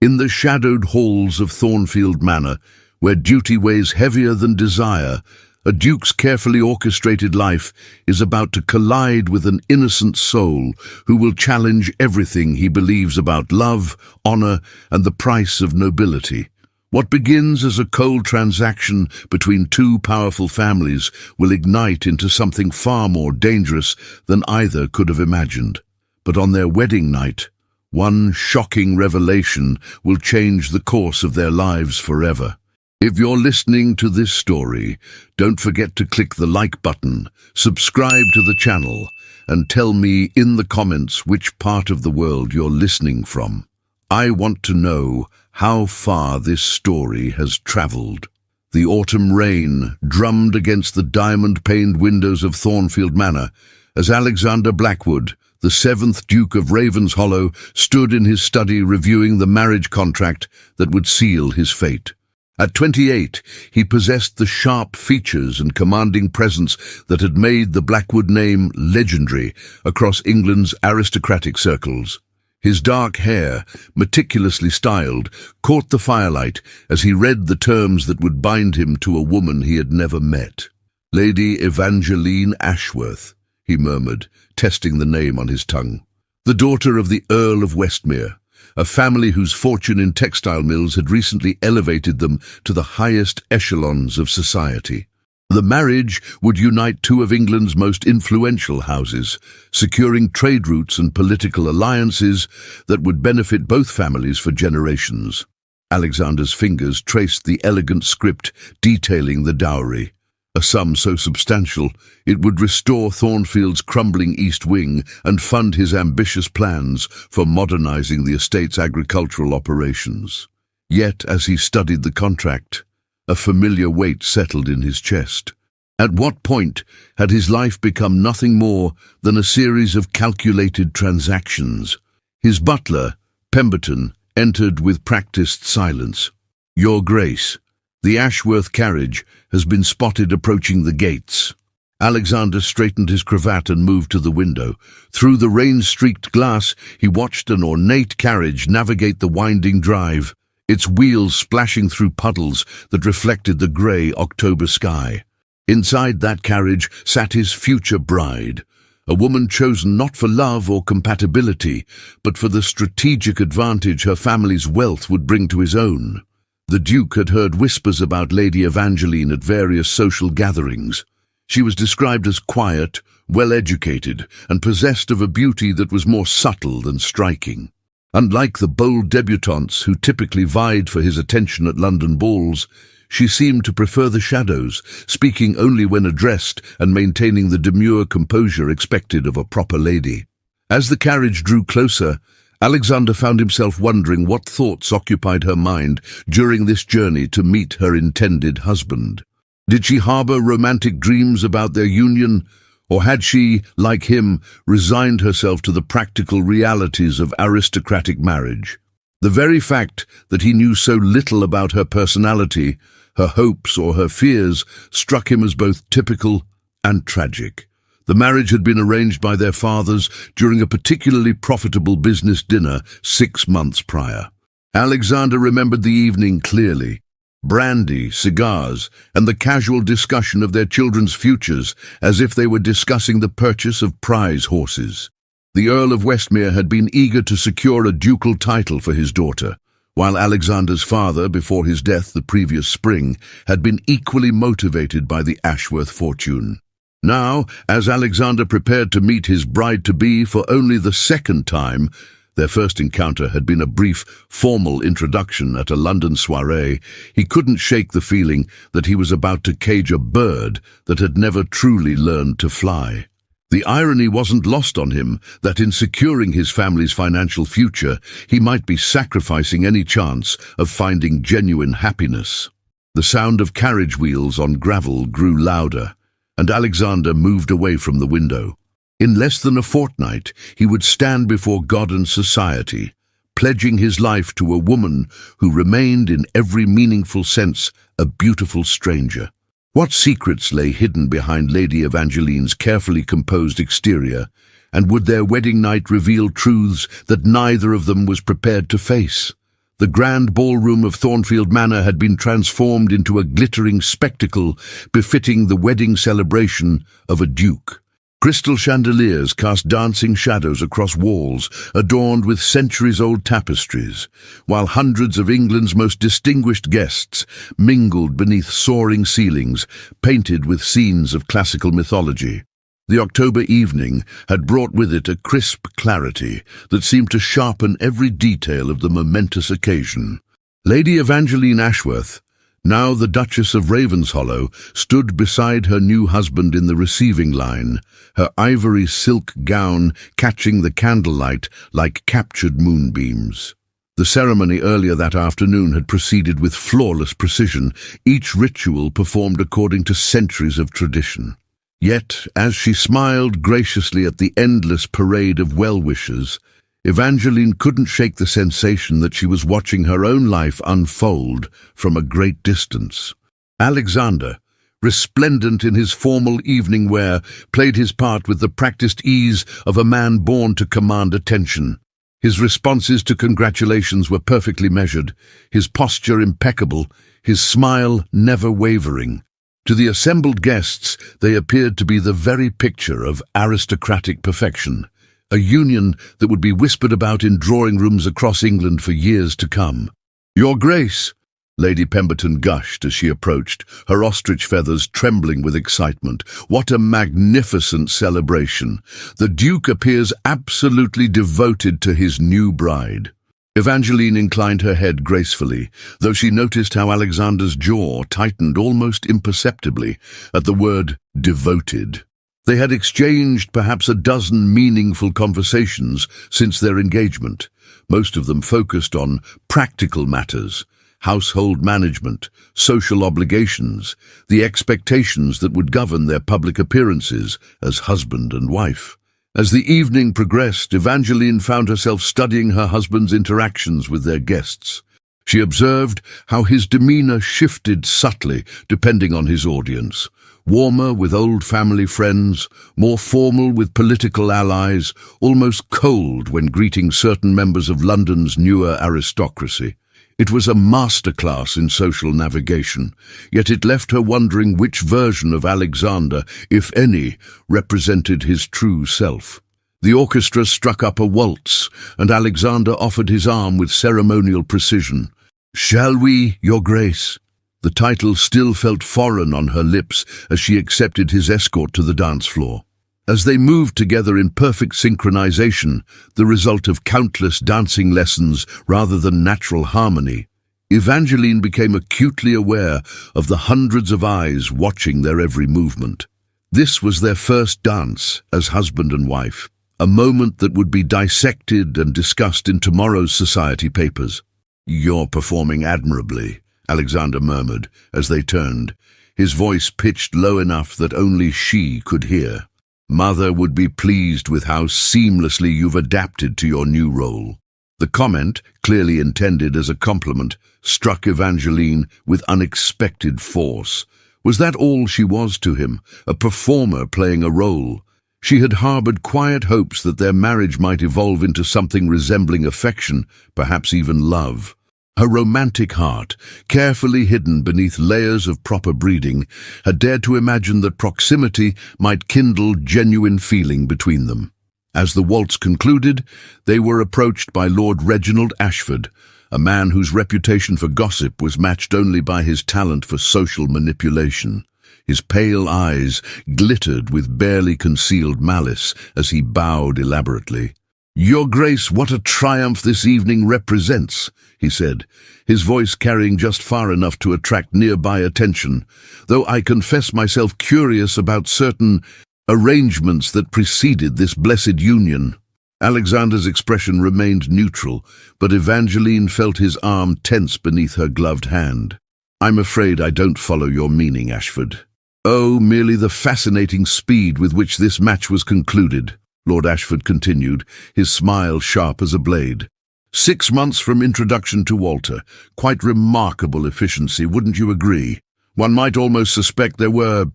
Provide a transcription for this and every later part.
In the shadowed halls of Thornfield Manor, where duty weighs heavier than desire, a duke's carefully orchestrated life is about to collide with an innocent soul who will challenge everything he believes about love, honor, and the price of nobility. What begins as a cold transaction between two powerful families will ignite into something far more dangerous than either could have imagined. But on their wedding night, one shocking revelation will change the course of their lives forever. If you're listening to this story, don't forget to click the like button, subscribe to the channel, and tell me in the comments which part of the world you're listening from. I want to know how far this story has traveled. The autumn rain drummed against the diamond-paned windows of Thornfield Manor as Alexander Blackwood, the 7th Duke of Ravenshollow, stood in his study reviewing the marriage contract that would seal his fate. At 28, he possessed the sharp features and commanding presence that had made the Blackwood name legendary across England's aristocratic circles. His dark hair, meticulously styled, caught the firelight as he read the terms that would bind him to a woman he had never met. "Lady Evangeline Ashworth," he murmured, testing the name on his tongue. The daughter of the Earl of Westmere, a family whose fortune in textile mills had recently elevated them to the highest echelons of society. The marriage would unite two of England's most influential houses, securing trade routes and political alliances that would benefit both families for generations. Alexander's fingers traced the elegant script detailing the dowry, a sum so substantial it would restore Thornfield's crumbling East Wing and fund his ambitious plans for modernizing the estate's agricultural operations. Yet, as he studied the contract, a familiar weight settled in his chest. At what point had his life become nothing more than a series of calculated transactions? His butler, Pemberton, entered with practiced silence. "Your Grace, the Ashworth carriage has been spotted approaching the gates." Alexander straightened his cravat and moved to the window. Through the rain-streaked glass, he watched an ornate carriage navigate the winding drive, its wheels splashing through puddles that reflected the grey October sky. Inside that carriage sat his future bride, a woman chosen not for love or compatibility, but for the strategic advantage her family's wealth would bring to his own. The Duke had heard whispers about Lady Evangeline at various social gatherings. She was described as quiet, well-educated, and possessed of a beauty that was more subtle than striking. Unlike the bold debutantes who typically vied for his attention at London balls, she seemed to prefer the shadows, speaking only when addressed and maintaining the demure composure expected of a proper lady. As the carriage drew closer, Alexander found himself wondering what thoughts occupied her mind during this journey to meet her intended husband. Did she harbor romantic dreams about their union, or had she, like him, resigned herself to the practical realities of aristocratic marriage? The very fact that he knew so little about her personality, her hopes or her fears, struck him as both typical and tragic. The marriage had been arranged by their fathers during a particularly profitable business dinner 6 months prior. Alexander remembered the evening clearly. Brandy, cigars, and the casual discussion of their children's futures as if they were discussing the purchase of prize horses. The Earl of Westmere had been eager to secure a ducal title for his daughter, while Alexander's father, before his death the previous spring, had been equally motivated by the Ashworth fortune. Now, as Alexander prepared to meet his bride-to-be for only the second time, their first encounter had been a brief, formal introduction at a London soirée, he couldn't shake the feeling that he was about to cage a bird that had never truly learned to fly. The irony wasn't lost on him that in securing his family's financial future, he might be sacrificing any chance of finding genuine happiness. The sound of carriage wheels on gravel grew louder, and Alexander moved away from the window. In less than a fortnight, he would stand before God and society, pledging his life to a woman who remained in every meaningful sense a beautiful stranger. What secrets lay hidden behind Lady Evangeline's carefully composed exterior, and would their wedding night reveal truths that neither of them was prepared to face? The grand ballroom of Thornfield Manor had been transformed into a glittering spectacle befitting the wedding celebration of a duke. Crystal chandeliers cast dancing shadows across walls adorned with centuries-old tapestries, while hundreds of England's most distinguished guests mingled beneath soaring ceilings painted with scenes of classical mythology. The October evening had brought with it a crisp clarity that seemed to sharpen every detail of the momentous occasion. Lady Evangeline Ashworth, now the Duchess of Ravenshollow, stood beside her new husband in the receiving line, her ivory silk gown catching the candlelight like captured moonbeams. The ceremony earlier that afternoon had proceeded with flawless precision, each ritual performed according to centuries of tradition. Yet, as she smiled graciously at the endless parade of well-wishers, Evangeline couldn't shake the sensation that she was watching her own life unfold from a great distance. Alexander, resplendent in his formal evening wear, played his part with the practiced ease of a man born to command attention. His responses to congratulations were perfectly measured, his posture impeccable, his smile never wavering. To the assembled guests, they appeared to be the very picture of aristocratic perfection, a union that would be whispered about in drawing rooms across England for years to come. "Your Grace," Lady Pemberton gushed as she approached, her ostrich feathers trembling with excitement. "What a magnificent celebration! The Duke appears absolutely devoted to his new bride." Evangeline inclined her head gracefully, though she noticed how Alexander's jaw tightened almost imperceptibly at the word devoted. They had exchanged perhaps a dozen meaningful conversations since their engagement, most of them focused on practical matters, household management, social obligations, the expectations that would govern their public appearances as husband and wife. As the evening progressed, Evangeline found herself studying her husband's interactions with their guests. She observed how his demeanor shifted subtly depending on his audience. Warmer with old family friends, more formal with political allies, almost cold when greeting certain members of London's newer aristocracy. It was a masterclass in social navigation, yet it left her wondering which version of Alexander, if any, represented his true self. The orchestra struck up a waltz, and Alexander offered his arm with ceremonial precision. "Shall we, Your Grace?" The title still felt foreign on her lips as she accepted his escort to the dance floor. As they moved together in perfect synchronization, the result of countless dancing lessons rather than natural harmony, Evangeline became acutely aware of the hundreds of eyes watching their every movement. This was their first dance as husband and wife, a moment that would be dissected and discussed in tomorrow's society papers. "You're performing admirably," Alexander murmured as they turned, his voice pitched low enough that only she could hear. "Mother would be pleased with how seamlessly you've adapted to your new role." The comment, clearly intended as a compliment, struck Evangeline with unexpected force. Was that all she was to him, a performer playing a role? She had harbored quiet hopes that their marriage might evolve into something resembling affection, perhaps even love. Her romantic heart, carefully hidden beneath layers of proper breeding, had dared to imagine that proximity might kindle genuine feeling between them. As the waltz concluded, they were approached by Lord Reginald Ashford, a man whose reputation for gossip was matched only by his talent for social manipulation. His pale eyes glittered with barely concealed malice as he bowed elaborately. "Your Grace, what a triumph this evening represents," he said, his voice carrying just far enough to attract nearby attention, "though I confess myself curious about certain arrangements that preceded this blessed union." Alexander's expression remained neutral, but Evangeline felt his arm tense beneath her gloved hand. "I'm afraid I don't follow your meaning, Ashford." "Oh, merely the fascinating speed with which this match was concluded," Lord Ashford continued, his smile sharp as a blade. 6 months from introduction to Walter. Quite remarkable efficiency, wouldn't you agree? One might almost suspect there were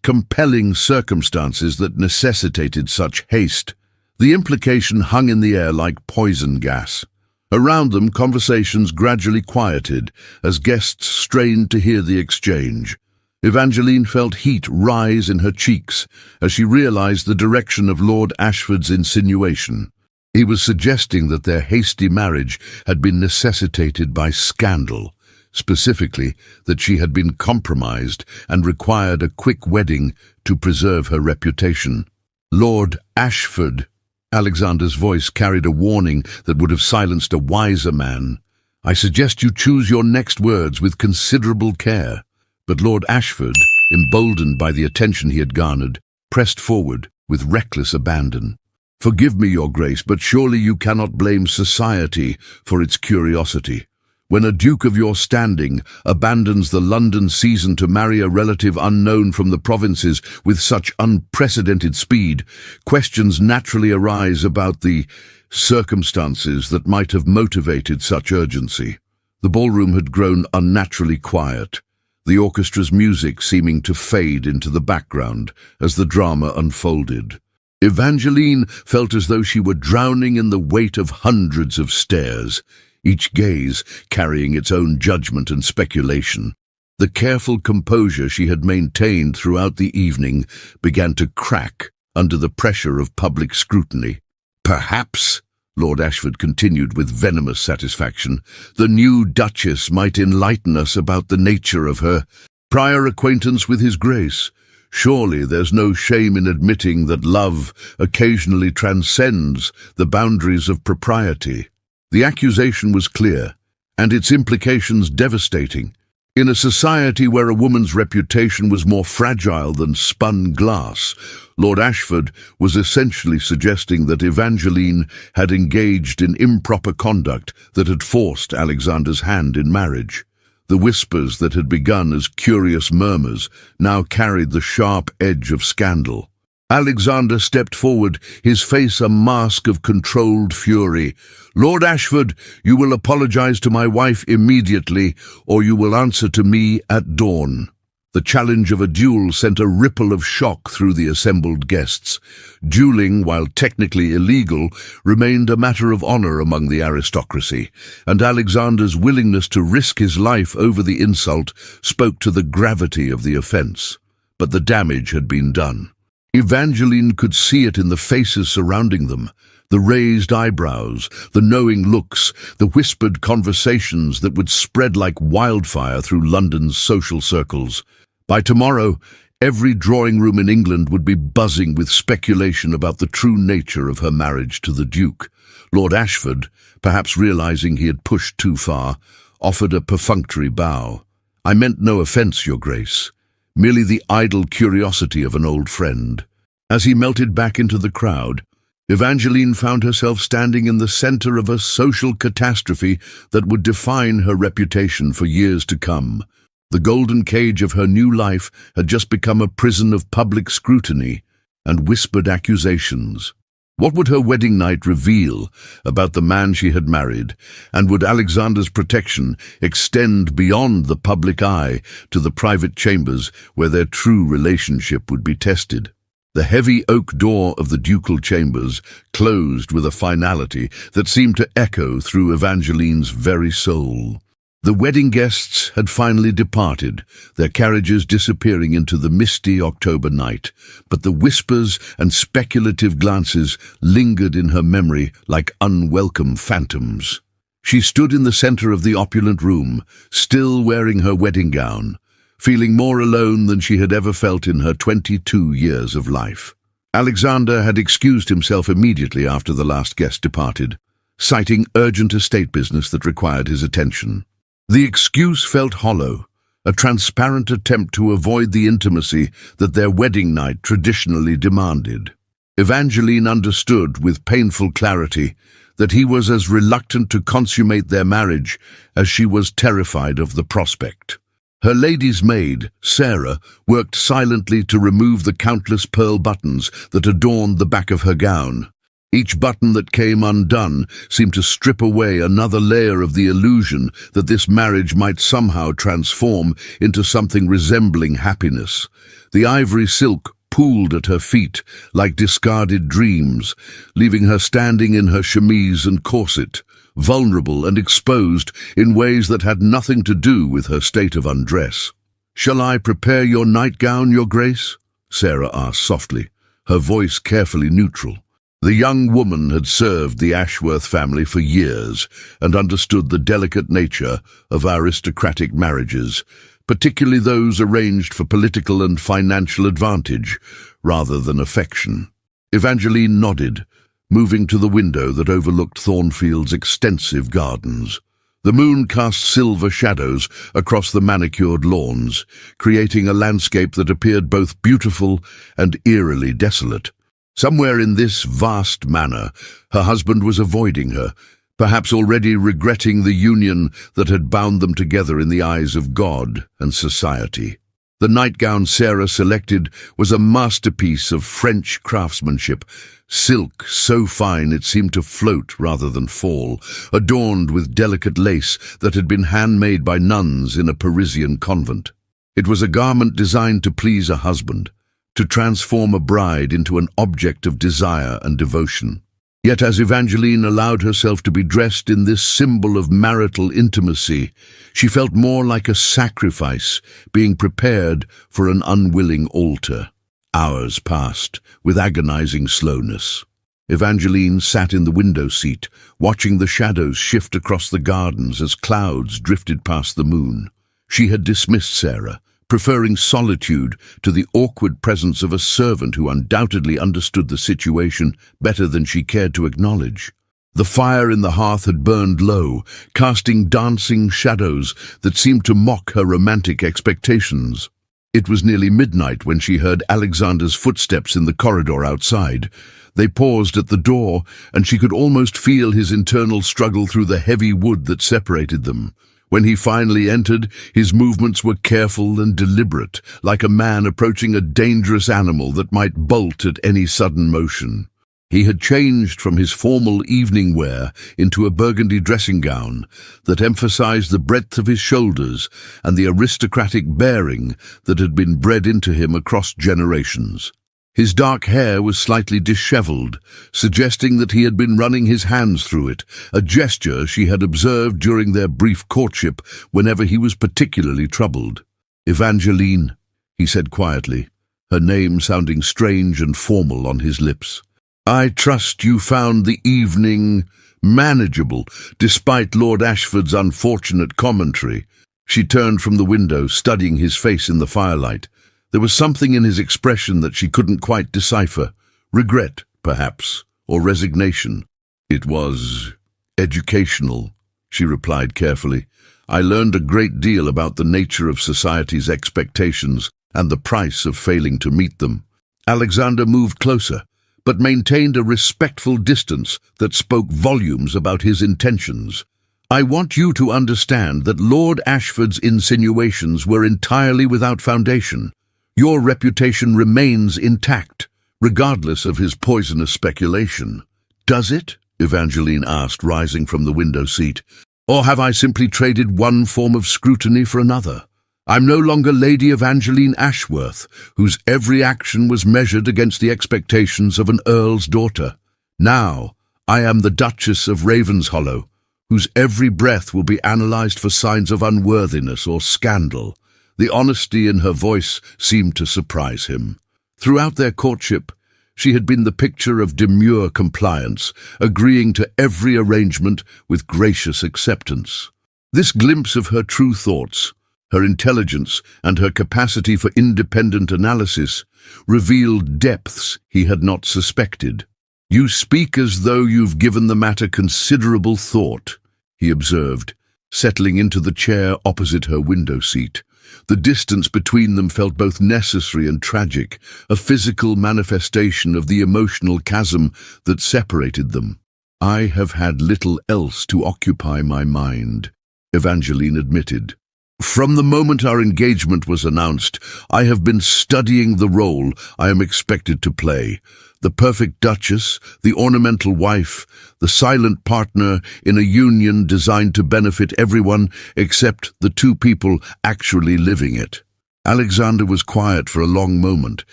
compelling circumstances that necessitated such haste. The implication hung in the air like poison gas. Around them, conversations gradually quieted as guests strained to hear the exchange. Evangeline felt heat rise in her cheeks as she realized the direction of Lord Ashford's insinuation. He was suggesting that their hasty marriage had been necessitated by scandal, specifically that she had been compromised and required a quick wedding to preserve her reputation. "Lord Ashford," Alexander's voice carried a warning that would have silenced a wiser man. "I suggest you choose your next words with considerable care." But Lord Ashford, emboldened by the attention he had garnered, pressed forward with reckless abandon. "Forgive me, Your Grace, but surely you cannot blame society for its curiosity. When a duke of your standing abandons the London season to marry a relative unknown from the provinces with such unprecedented speed, questions naturally arise about the circumstances that might have motivated such urgency." The ballroom had grown unnaturally quiet, the orchestra's music seeming to fade into the background as the drama unfolded. Evangeline felt as though she were drowning in the weight of hundreds of stares, each gaze carrying its own judgment and speculation. The careful composure she had maintained throughout the evening began to crack under the pressure of public scrutiny. "Perhaps," Lord Ashford continued with venomous satisfaction, "the new Duchess might enlighten us about the nature of her prior acquaintance with His Grace. Surely there's no shame in admitting that love occasionally transcends the boundaries of propriety." The accusation was clear, and its implications devastating. In a society where a woman's reputation was more fragile than spun glass, Lord Ashford was essentially suggesting that Evangeline had engaged in improper conduct that had forced Alexander's hand in marriage. The whispers that had begun as curious murmurs now carried the sharp edge of scandal. Alexander stepped forward, his face a mask of controlled fury. "Lord Ashford, you will apologize to my wife immediately, or you will answer to me at dawn." The challenge of a duel sent a ripple of shock through the assembled guests. Dueling, while technically illegal, remained a matter of honor among the aristocracy, and Alexander's willingness to risk his life over the insult spoke to the gravity of the offense. But the damage had been done. Evangeline could see it in the faces surrounding them, the raised eyebrows, the knowing looks, the whispered conversations that would spread like wildfire through London's social circles. By tomorrow, every drawing room in England would be buzzing with speculation about the true nature of her marriage to the Duke. Lord Ashford, perhaps realizing he had pushed too far, offered a perfunctory bow. "I meant no offence, Your Grace. Merely the idle curiosity of an old friend." As he melted back into the crowd, Evangeline found herself standing in the center of a social catastrophe that would define her reputation for years to come. The golden cage of her new life had just become a prison of public scrutiny and whispered accusations. What would her wedding night reveal about the man she had married, and would Alexander's protection extend beyond the public eye to the private chambers where their true relationship would be tested? The heavy oak door of the ducal chambers closed with a finality that seemed to echo through Evangeline's very soul. The wedding guests had finally departed, their carriages disappearing into the misty October night, but the whispers and speculative glances lingered in her memory like unwelcome phantoms. She stood in the center of the opulent room, still wearing her wedding gown, feeling more alone than she had ever felt in her 22 years of life. Alexander had excused himself immediately after the last guest departed, citing urgent estate business that required his attention. The excuse felt hollow, a transparent attempt to avoid the intimacy that their wedding night traditionally demanded. Evangeline understood with painful clarity that he was as reluctant to consummate their marriage as she was terrified of the prospect. Her lady's maid, Sarah, worked silently to remove the countless pearl buttons that adorned the back of her gown. Each button that came undone seemed to strip away another layer of the illusion that this marriage might somehow transform into something resembling happiness. The ivory silk pooled at her feet like discarded dreams, leaving her standing in her chemise and corset, vulnerable and exposed in ways that had nothing to do with her state of undress. "Shall I prepare your nightgown, Your Grace?" Sarah asked softly, her voice carefully neutral. The young woman had served the Ashworth family for years and understood the delicate nature of aristocratic marriages, particularly those arranged for political and financial advantage rather than affection. Evangeline nodded, moving to the window that overlooked Thornfield's extensive gardens. The moon cast silver shadows across the manicured lawns, creating a landscape that appeared both beautiful and eerily desolate. Somewhere in this vast manor, her husband was avoiding her, perhaps already regretting the union that had bound them together in the eyes of God and society. The nightgown Sarah selected was a masterpiece of French craftsmanship, silk so fine it seemed to float rather than fall, adorned with delicate lace that had been handmade by nuns in a Parisian convent. It was a garment designed to please a husband, to transform a bride into an object of desire and devotion. Yet as Evangeline allowed herself to be dressed in this symbol of marital intimacy, she felt more like a sacrifice being prepared for an unwilling altar. Hours passed, with agonizing slowness. Evangeline sat in the window seat, watching the shadows shift across the gardens as clouds drifted past the moon. She had dismissed Sarah, preferring solitude to the awkward presence of a servant who undoubtedly understood the situation better than she cared to acknowledge. The fire in the hearth had burned low, casting dancing shadows that seemed to mock her romantic expectations. It was nearly midnight when she heard Alexander's footsteps in the corridor outside. They paused at the door, and she could almost feel his internal struggle through the heavy wood that separated them. When he finally entered, his movements were careful and deliberate, like a man approaching a dangerous animal that might bolt at any sudden motion. He had changed from his formal evening wear into a burgundy dressing gown that emphasized the breadth of his shoulders and the aristocratic bearing that had been bred into him across generations. His dark hair was slightly disheveled, suggesting that he had been running his hands through it, a gesture she had observed during their brief courtship whenever he was particularly troubled. "Evangeline," he said quietly, her name sounding strange and formal on his lips. "I trust you found the evening manageable, despite Lord Ashford's unfortunate commentary." She turned from the window, studying his face in the firelight. There was something in his expression that she couldn't quite decipher. Regret, perhaps, or resignation. "It was educational," she replied carefully. "I learned a great deal about the nature of society's expectations and the price of failing to meet them." Alexander moved closer, but maintained a respectful distance that spoke volumes about his intentions. "I want you to understand that Lord Ashford's insinuations were entirely without foundation. Your reputation remains intact, regardless of his poisonous speculation." "Does it?" Evangeline asked, rising from the window seat. "Or have I simply traded one form of scrutiny for another? I'm no longer Lady Evangeline Ashworth, whose every action was measured against the expectations of an earl's daughter. Now, I am the Duchess of Ravenshollow, whose every breath will be analyzed for signs of unworthiness or scandal." The honesty in her voice seemed to surprise him. Throughout their courtship, she had been the picture of demure compliance, agreeing to every arrangement with gracious acceptance. This glimpse of her true thoughts, her intelligence, and her capacity for independent analysis revealed depths he had not suspected. "You speak as though you've given the matter considerable thought," he observed, settling into the chair opposite her window seat. The distance between them felt both necessary and tragic, a physical manifestation of the emotional chasm that separated them. "I have had little else to occupy my mind," Evangeline admitted. "From the moment our engagement was announced, I have been studying the role I am expected to play. The perfect duchess, the ornamental wife, the silent partner in a union designed to benefit everyone except the two people actually living it." Alexander was quiet for a long moment,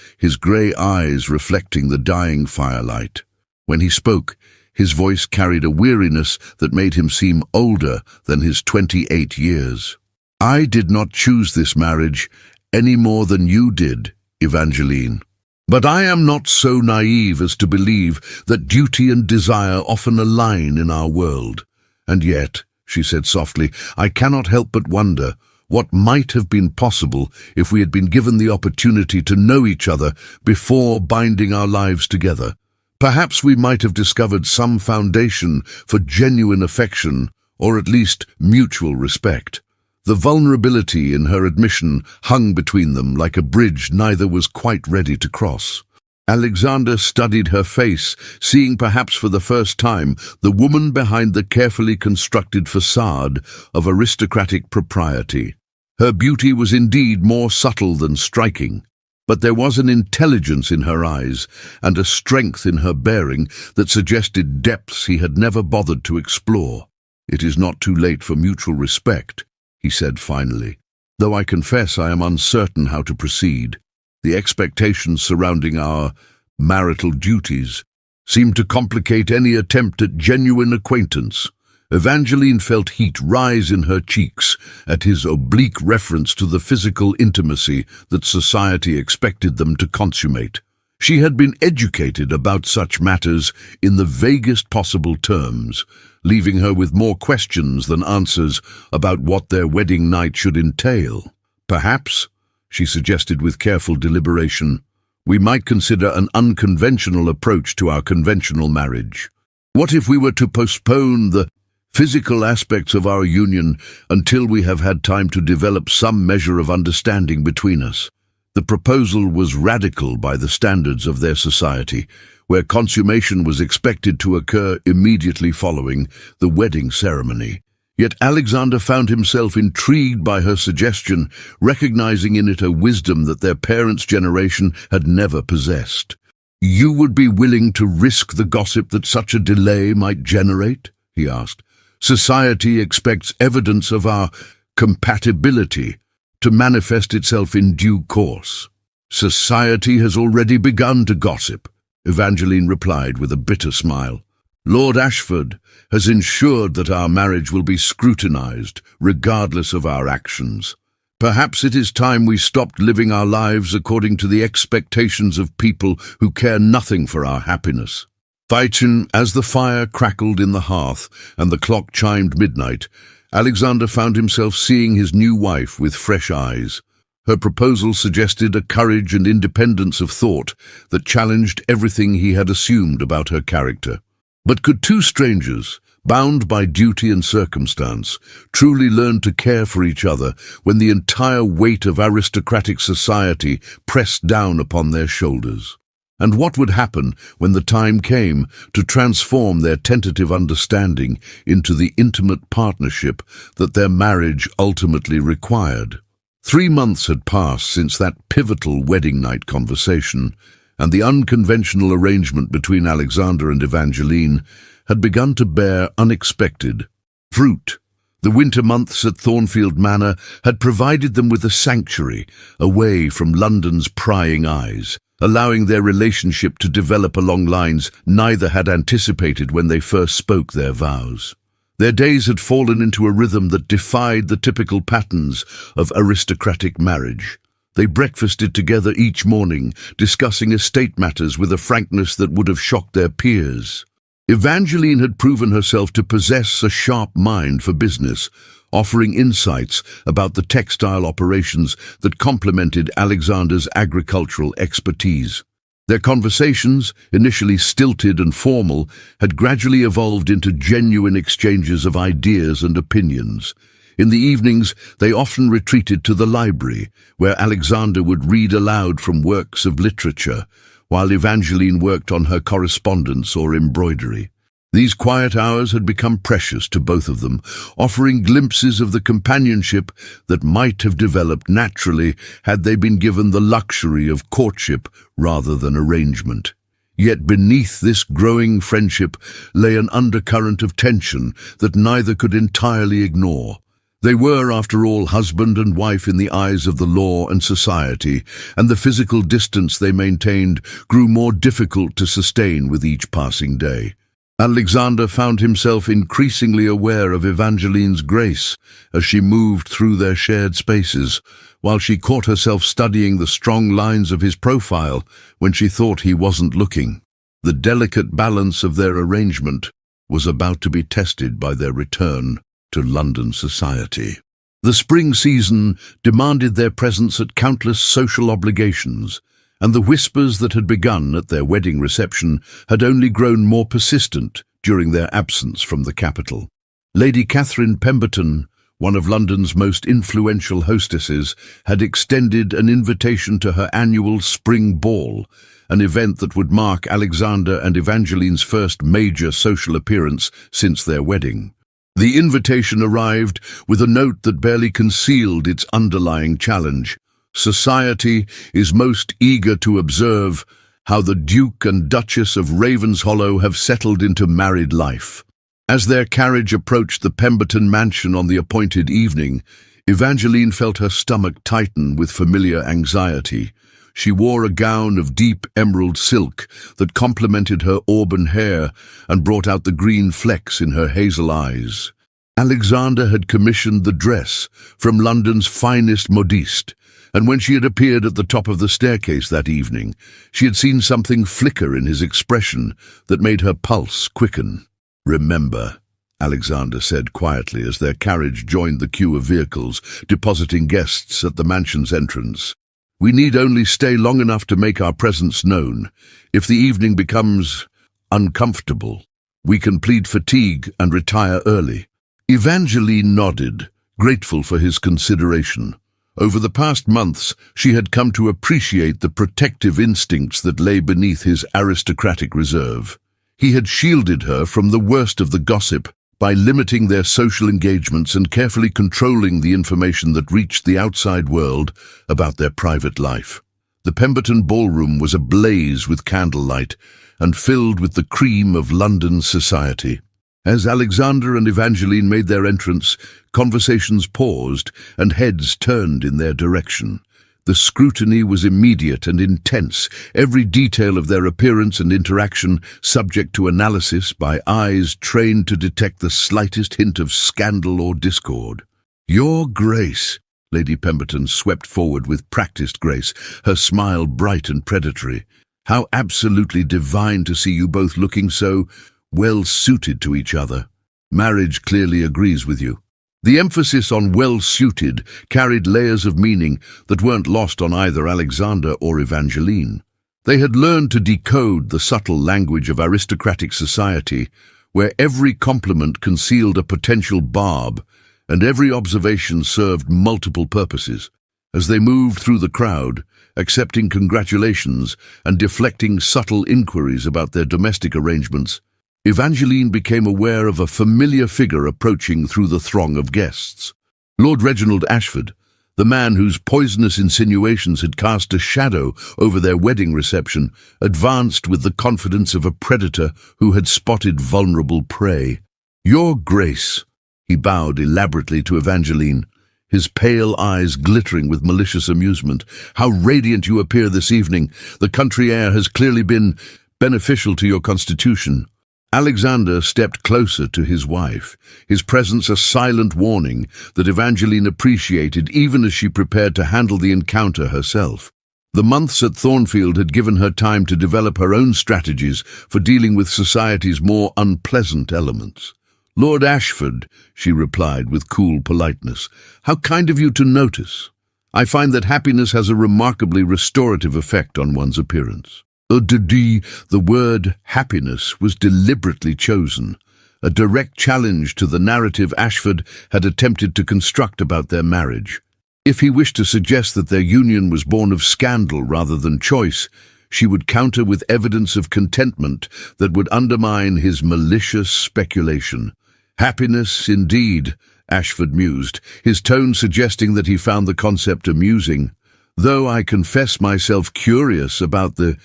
his grey eyes reflecting the dying firelight. When he spoke, His voice carried a weariness that made him seem older than his 28 years. "I did not choose this marriage any more than you did, Evangeline. But I am not so naive as to believe that duty and desire often align in our world. And yet," she said softly, "I cannot help but wonder what might have been possible if we had been given the opportunity to know each other before binding our lives together. Perhaps we might have discovered some foundation for genuine affection, or at least mutual respect." The vulnerability in her admission hung between them like a bridge neither was quite ready to cross. Alexander studied her face, seeing perhaps for the first time the woman behind the carefully constructed facade of aristocratic propriety. Her beauty was indeed more subtle than striking, but there was an intelligence in her eyes and a strength in her bearing that suggested depths he had never bothered to explore. "It is not too late for mutual respect," he said finally, "though I confess I am uncertain how to proceed. The expectations surrounding our marital duties seem to complicate any attempt at genuine acquaintance." Evangeline felt heat rise in her cheeks at his oblique reference to the physical intimacy that society expected them to consummate. She had been educated about such matters in the vaguest possible terms, leaving her with more questions than answers about what their wedding night should entail. "Perhaps," she suggested with careful deliberation, "we might consider an unconventional approach to our conventional marriage. What if we were to postpone the physical aspects of our union until we have had time to develop some measure of understanding between us?" The proposal was radical by the standards of their society, where consummation was expected to occur immediately following the wedding ceremony. Yet Alexander found himself intrigued by her suggestion, recognizing in it a wisdom that their parents' generation had never possessed. "You would be willing to risk the gossip that such a delay might generate?" he asked. "Society expects evidence of our compatibility to manifest itself in due course." "Society has already begun to gossip," Evangeline replied with a bitter smile. "Lord Ashford has ensured that our marriage will be scrutinized, regardless of our actions. Perhaps it is time we stopped living our lives according to the expectations of people who care nothing for our happiness." As the fire crackled in the hearth and the clock chimed midnight, Alexander found himself seeing his new wife with fresh eyes. Her proposal suggested a courage and independence of thought that challenged everything he had assumed about her character. But could two strangers, bound by duty and circumstance, truly learn to care for each other when the entire weight of aristocratic society pressed down upon their shoulders? And what would happen when the time came to transform their tentative understanding into the intimate partnership that their marriage ultimately required? 3 months had passed since that pivotal wedding night conversation, and the unconventional arrangement between Alexander and Evangeline had begun to bear unexpected fruit. The winter months at Thornfield Manor had provided them with a sanctuary away from London's prying eyes, allowing their relationship to develop along lines neither had anticipated when they first spoke their vows. Their days had fallen into a rhythm that defied the typical patterns of aristocratic marriage. They breakfasted together each morning, discussing estate matters with a frankness that would have shocked their peers. Evangeline had proven herself to possess a sharp mind for business, offering insights about the textile operations that complemented Alexander's agricultural expertise. Their conversations, initially stilted and formal, had gradually evolved into genuine exchanges of ideas and opinions. In the evenings, they often retreated to the library, where Alexander would read aloud from works of literature, while Evangeline worked on her correspondence or embroidery. These quiet hours had become precious to both of them, offering glimpses of the companionship that might have developed naturally had they been given the luxury of courtship rather than arrangement. Yet beneath this growing friendship lay an undercurrent of tension that neither could entirely ignore. They were, after all, husband and wife in the eyes of the law and society, and the physical distance they maintained grew more difficult to sustain with each passing day. Alexander found himself increasingly aware of Evangeline's grace as she moved through their shared spaces, while she caught herself studying the strong lines of his profile when she thought he wasn't looking. The delicate balance of their arrangement was about to be tested by their return to London society. The spring season demanded their presence at countless social obligations, and the whispers that had begun at their wedding reception had only grown more persistent during their absence from the capital. Lady Catherine Pemberton, one of London's most influential hostesses, had extended an invitation to her annual spring ball, an event that would mark Alexander and Evangeline's first major social appearance since their wedding. The invitation arrived with a note that barely concealed its underlying challenge. Society is most eager to observe how the Duke and Duchess of Ravenshollow have settled into married life. As their carriage approached the Pemberton mansion on the appointed evening, Evangeline felt her stomach tighten with familiar anxiety. She wore a gown of deep emerald silk that complemented her auburn hair and brought out the green flecks in her hazel eyes. Alexander had commissioned the dress from London's finest modiste, and when she had appeared at the top of the staircase that evening, she had seen something flicker in his expression that made her pulse quicken. "Remember," Alexander said quietly as their carriage joined the queue of vehicles, depositing guests at the mansion's entrance. "We need only stay long enough to make our presence known. If the evening becomes uncomfortable, we can plead fatigue and retire early." Evangeline nodded, grateful for his consideration. Over the past months, she had come to appreciate the protective instincts that lay beneath his aristocratic reserve. He had shielded her from the worst of the gossip by limiting their social engagements and carefully controlling the information that reached the outside world about their private life. The Pemberton ballroom was ablaze with candlelight and filled with the cream of London society. As Alexander and Evangeline made their entrance, conversations paused and heads turned in their direction. The scrutiny was immediate and intense, every detail of their appearance and interaction subject to analysis by eyes trained to detect the slightest hint of scandal or discord. "Your Grace," Lady Pemberton swept forward with practiced grace, her smile bright and predatory. "How absolutely divine to see you both looking so well-suited to each other. Marriage clearly agrees with you." The emphasis on well-suited carried layers of meaning that weren't lost on either Alexander or Evangeline. They had learned to decode the subtle language of aristocratic society, where every compliment concealed a potential barb, and every observation served multiple purposes. As they moved through the crowd, accepting congratulations and deflecting subtle inquiries about their domestic arrangements, Evangeline became aware of a familiar figure approaching through the throng of guests. Lord Reginald Ashford, the man whose poisonous insinuations had cast a shadow over their wedding reception, advanced with the confidence of a predator who had spotted vulnerable prey. "Your Grace," he bowed elaborately to Evangeline, his pale eyes glittering with malicious amusement. "How radiant you appear this evening. The country air has clearly been beneficial to your constitution." Alexander stepped closer to his wife, his presence a silent warning that Evangeline appreciated even as she prepared to handle the encounter herself. The months at Thornfield had given her time to develop her own strategies for dealing with society's more unpleasant elements. "Lord Ashford," she replied with cool politeness, "how kind of you to notice. I find that happiness has a remarkably restorative effect on one's appearance." The word happiness was deliberately chosen, a direct challenge to the narrative Ashford had attempted to construct about their marriage. If he wished to suggest that their union was born of scandal rather than choice, she would counter with evidence of contentment that would undermine his malicious speculation. "Happiness, indeed," Ashford mused, his tone suggesting that he found the concept amusing, "though I confess myself curious about the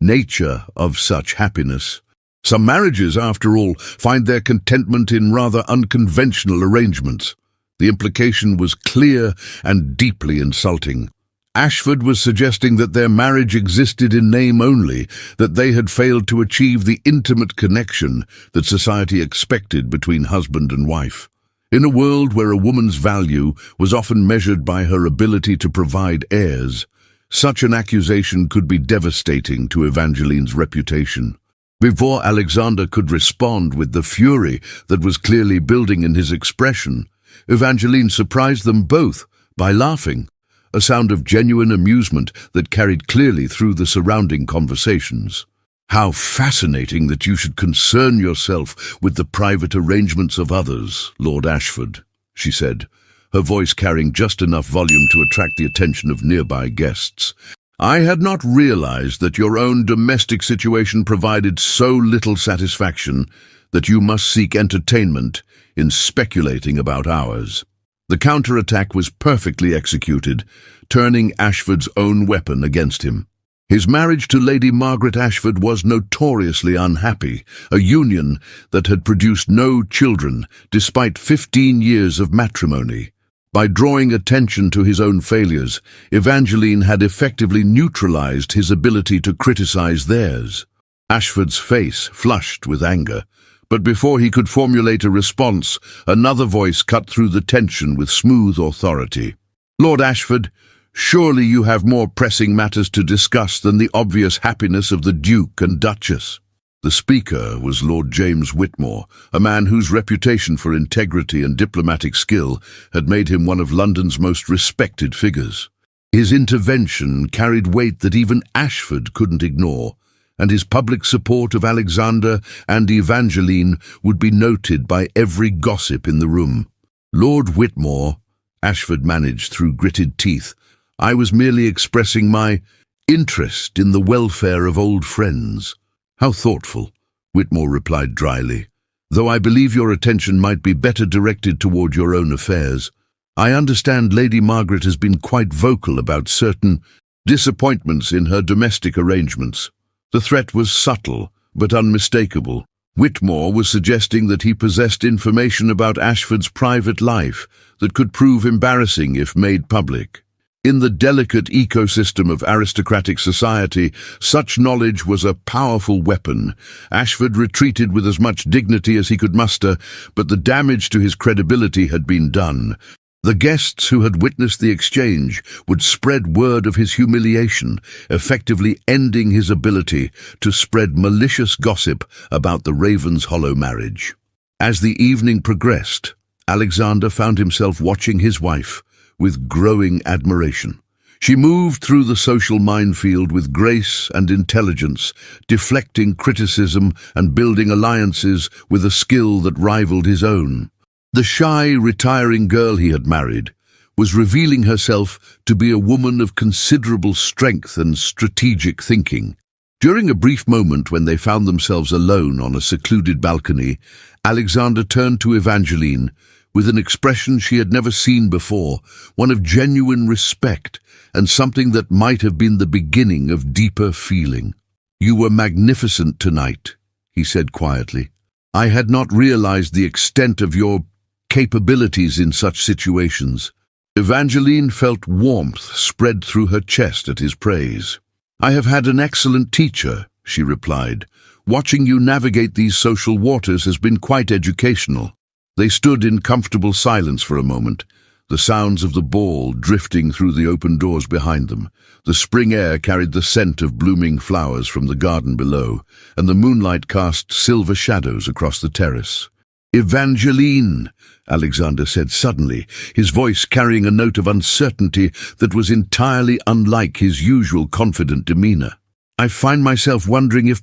nature of such happiness. Some marriages, after all, find their contentment in rather unconventional arrangements." The implication was clear and deeply insulting. Ashford was suggesting that their marriage existed in name only, that they had failed to achieve the intimate connection that society expected between husband and wife. In a world where a woman's value was often measured by her ability to provide heirs, such an accusation could be devastating to Evangeline's reputation. Before Alexander could respond with the fury that was clearly building in his expression, Evangeline surprised them both by laughing, a sound of genuine amusement that carried clearly through the surrounding conversations. "How fascinating that you should concern yourself with the private arrangements of others, Lord Ashford," she said, her voice carrying just enough volume to attract the attention of nearby guests. "I had not realized that your own domestic situation provided so little satisfaction that you must seek entertainment in speculating about ours." The counterattack was perfectly executed, turning Ashford's own weapon against him. His marriage to Lady Margaret Ashford was notoriously unhappy, a union that had produced no children despite 15 years of matrimony. By drawing attention to his own failures, Evangeline had effectively neutralized his ability to criticize theirs. Ashford's face flushed with anger, but before he could formulate a response, another voice cut through the tension with smooth authority. "Lord Ashford, surely you have more pressing matters to discuss than the obvious happiness of the Duke and Duchess." The speaker was Lord James Whitmore, a man whose reputation for integrity and diplomatic skill had made him one of London's most respected figures. His intervention carried weight that even Ashford couldn't ignore, and his public support of Alexander and Evangeline would be noted by every gossip in the room. "Lord Whitmore," Ashford managed through gritted teeth, "I was merely expressing my interest in the welfare of old friends." "How thoughtful," Whitmore replied dryly, "though I believe your attention might be better directed toward your own affairs. I understand Lady Margaret has been quite vocal about certain disappointments in her domestic arrangements." The threat was subtle, but unmistakable. Whitmore was suggesting that he possessed information about Ashford's private life that could prove embarrassing if made public. In the delicate ecosystem of aristocratic society, such knowledge was a powerful weapon. Ashford retreated with as much dignity as he could muster, but the damage to his credibility had been done. The guests who had witnessed the exchange would spread word of his humiliation, effectively ending his ability to spread malicious gossip about the Ravenshollow marriage. As the evening progressed, Alexander found himself watching his wife with growing admiration. She moved through the social minefield with grace and intelligence, deflecting criticism and building alliances with a skill that rivaled his own. The shy, retiring girl he had married was revealing herself to be a woman of considerable strength and strategic thinking. During a brief moment when they found themselves alone on a secluded balcony, Alexander turned to Evangeline with an expression she had never seen before, one of genuine respect and something that might have been the beginning of deeper feeling. "You were magnificent tonight," he said quietly. "I had not realized the extent of your capabilities in such situations." Evangeline felt warmth spread through her chest at his praise. "I have had an excellent teacher," she replied. "Watching you navigate these social waters has been quite educational." They stood in comfortable silence for a moment, the sounds of the ball drifting through the open doors behind them. The spring air carried the scent of blooming flowers from the garden below, and the moonlight cast silver shadows across the terrace. "Evangeline," Alexander said suddenly, his voice carrying a note of uncertainty that was entirely unlike his usual confident demeanor. "I find myself wondering if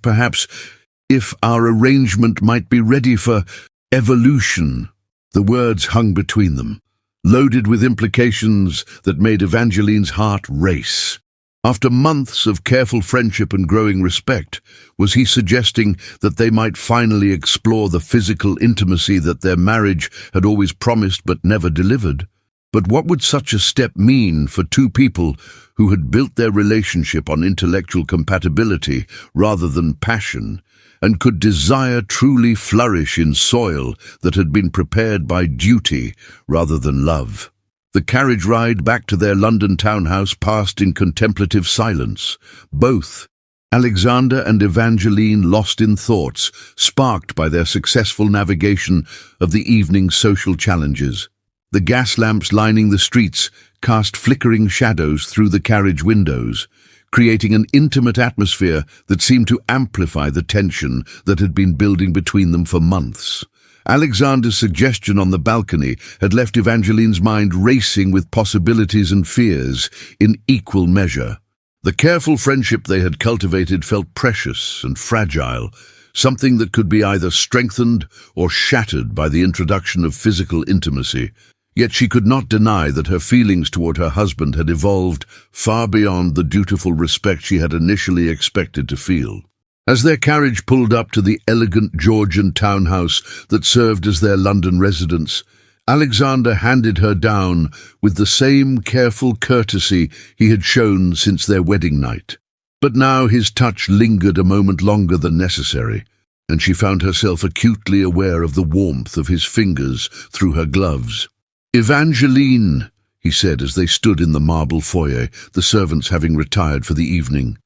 our arrangement might be ready for evolution." The words hung between them, loaded with implications that made Evangeline's heart race. After months of careful friendship and growing respect, was he suggesting that they might finally explore the physical intimacy that their marriage had always promised but never delivered? But what would such a step mean for two people who had built their relationship on intellectual compatibility rather than passion, and could desire truly flourish in soil that had been prepared by duty rather than love? The carriage ride back to their London townhouse passed in contemplative silence. Both, Alexander and Evangeline, lost in thoughts, sparked by their successful navigation of the evening's social challenges. The gas lamps lining the streets cast flickering shadows through the carriage windows, creating an intimate atmosphere that seemed to amplify the tension that had been building between them for months. Alexander's suggestion on the balcony had left Evangeline's mind racing with possibilities and fears in equal measure. The careful friendship they had cultivated felt precious and fragile, something that could be either strengthened or shattered by the introduction of physical intimacy. Yet she could not deny that her feelings toward her husband had evolved far beyond the dutiful respect she had initially expected to feel. As their carriage pulled up to the elegant Georgian townhouse that served as their London residence, Alexander handed her down with the same careful courtesy he had shown since their wedding night. But now his touch lingered a moment longer than necessary, and she found herself acutely aware of the warmth of his fingers through her gloves. "Evangeline," he said as they stood in the marble foyer, the servants having retired for the evening.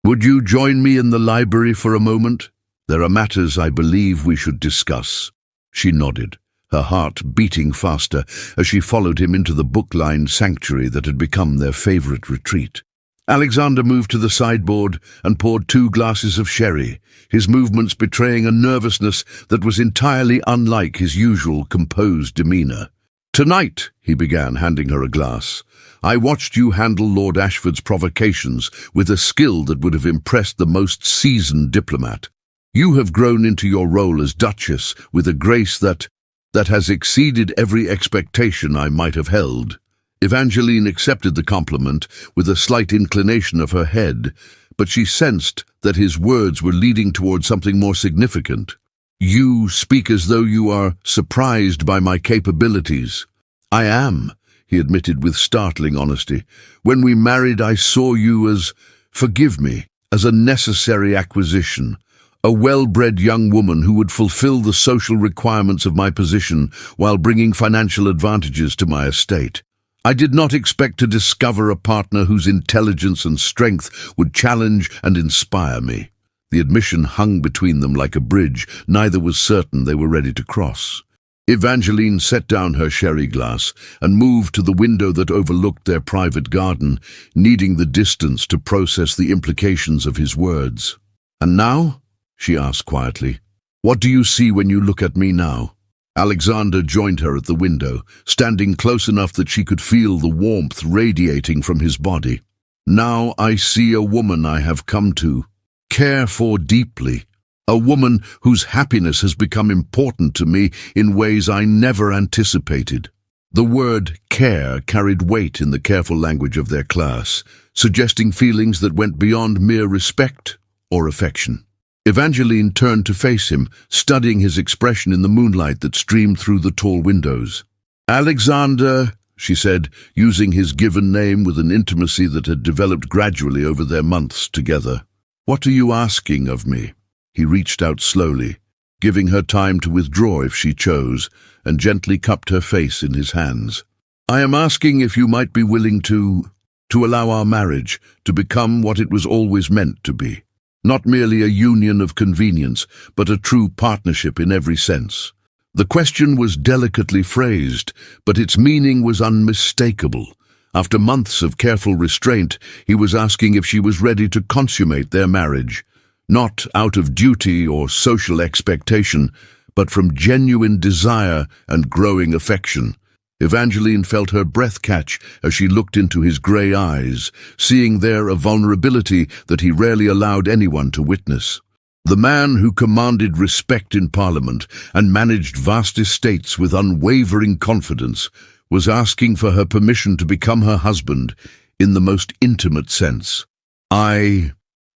Would you join me in the library for a moment? There are matters I believe we should discuss." She nodded, her heart beating faster as she followed him into the book-lined sanctuary that had become their favorite retreat. Alexander moved to the sideboard and poured 2 glasses of sherry, his movements betraying a nervousness that was entirely unlike his usual composed demeanour. "Tonight," he began, handing her a glass, "I watched you handle Lord Ashford's provocations with a skill that would have impressed the most seasoned diplomat. You have grown into your role as Duchess with a grace that has exceeded every expectation I might have held." Evangeline accepted the compliment with a slight inclination of her head, but she sensed that his words were leading toward something more significant. "You speak as though you are surprised by my capabilities." "I am," he admitted with startling honesty. "When we married, I saw you as, forgive me, as a necessary acquisition, a well-bred young woman who would fulfill the social requirements of my position while bringing financial advantages to my estate. I did not expect to discover a partner whose intelligence and strength would challenge and inspire me." The admission hung between them like a bridge neither was certain they were ready to cross. Evangeline set down her sherry glass and moved to the window that overlooked their private garden, needing the distance to process the implications of his words. "And now?" she asked quietly. "What do you see when you look at me now?" Alexander joined her at the window, standing close enough that she could feel the warmth radiating from his body. "Now I see a woman I have come to care for deeply, a woman whose happiness has become important to me in ways I never anticipated." The word care carried weight in the careful language of their class, suggesting feelings that went beyond mere respect or affection. Evangeline turned to face him, studying his expression in the moonlight that streamed through the tall windows. "Alexander," she said, using his given name with an intimacy that had developed gradually over their months together. "What are you asking of me?" He reached out slowly, giving her time to withdraw if she chose, and gently cupped her face in his hands. "I am asking if you might be willing to allow our marriage to become what it was always meant to be. Not merely a union of convenience, but a true partnership in every sense." The question was delicately phrased, but its meaning was unmistakable. After months of careful restraint, he was asking if she was ready to consummate their marriage, not out of duty or social expectation, but from genuine desire and growing affection. Evangeline felt her breath catch as she looked into his grey eyes, seeing there a vulnerability that he rarely allowed anyone to witness. The man who commanded respect in Parliament and managed vast estates with unwavering confidence was asking for her permission to become her husband in the most intimate sense.